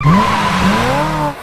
A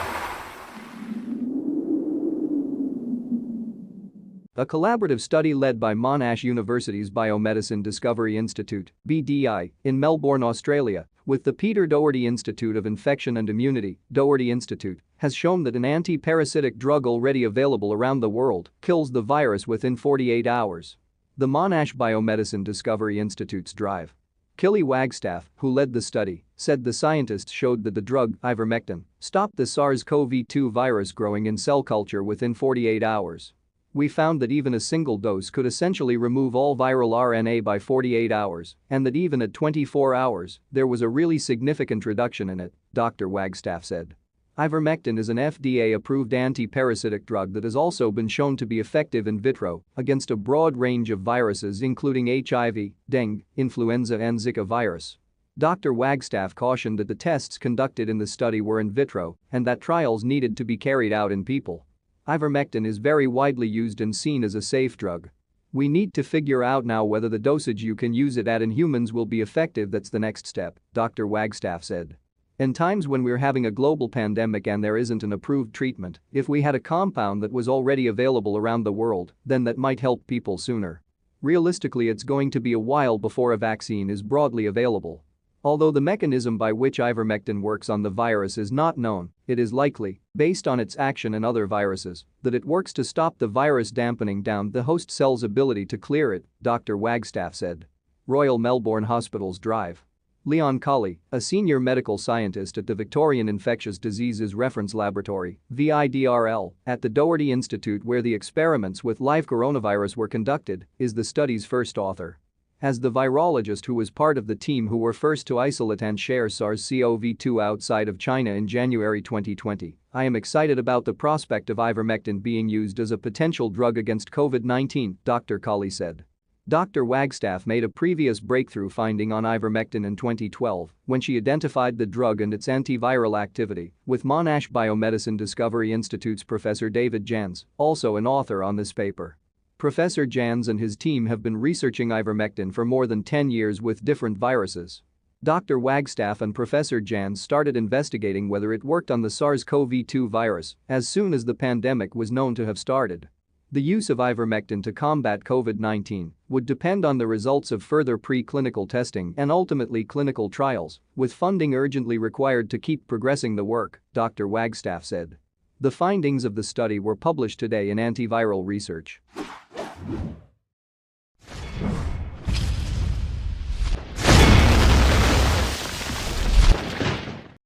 collaborative study led by Monash University's Biomedicine Discovery Institute (BDI) in Melbourne, Australia, with the Peter Doherty Institute of Infection and Immunity (Doherty Institute) has shown that an anti-parasitic drug already available around the world kills the virus within 48 hours. The Monash Biomedicine Discovery Institute's Drive. Killy Wagstaff, who led the study, said the scientists showed that the drug, ivermectin, stopped the SARS-CoV-2 virus growing in cell culture within 48 hours. We found that even a single dose could essentially remove all viral RNA by 48 hours, and that even at 24 hours, there was a really significant reduction in it, Dr. Wagstaff said. Ivermectin is an FDA-approved anti-parasitic drug that has also been shown to be effective in vitro against a broad range of viruses including HIV, dengue, influenza and Zika virus. Dr. Wagstaff cautioned that the tests conducted in the study were in vitro and that trials needed to be carried out in people. Ivermectin is very widely used and seen as a safe drug. We need to figure out now whether the dosage you can use it at in humans will be effective. That's the next step, Dr. Wagstaff said. In times when we're having a global pandemic and there isn't an approved treatment, if we had a compound that was already available around the world, then that might help people sooner. Realistically, it's going to be a while before a vaccine is broadly available. Although the mechanism by which ivermectin works on the virus is not known, it is likely, based on its action in other viruses, that it works to stop the virus dampening down the host cell's ability to clear it, Dr. Wagstaff said. Royal Melbourne Hospital's Drive. Leon Colley, a senior medical scientist at the Victorian Infectious Diseases Reference Laboratory (VIDRL) at the Doherty Institute where the experiments with live coronavirus were conducted, is the study's first author. As the virologist who was part of the team who were first to isolate and share SARS-CoV-2 outside of China in January 2020, I am excited about the prospect of ivermectin being used as a potential drug against COVID-19, Dr. Colley said. Dr. Wagstaff made a previous breakthrough finding on ivermectin in 2012 when she identified the drug and its antiviral activity with Monash Biomedicine Discovery Institute's Professor David Jans, also an author on this paper. Professor Jans and his team have been researching ivermectin for more than 10 years with different viruses. Dr. Wagstaff and Professor Jans started investigating whether it worked on the SARS-CoV-2 virus as soon as the pandemic was known to have started. The use of ivermectin to combat COVID-19 would depend on the results of further pre-clinical testing and ultimately clinical trials, with funding urgently required to keep progressing the work, Dr. Wagstaff said. The findings of the study were published today in Antiviral Research.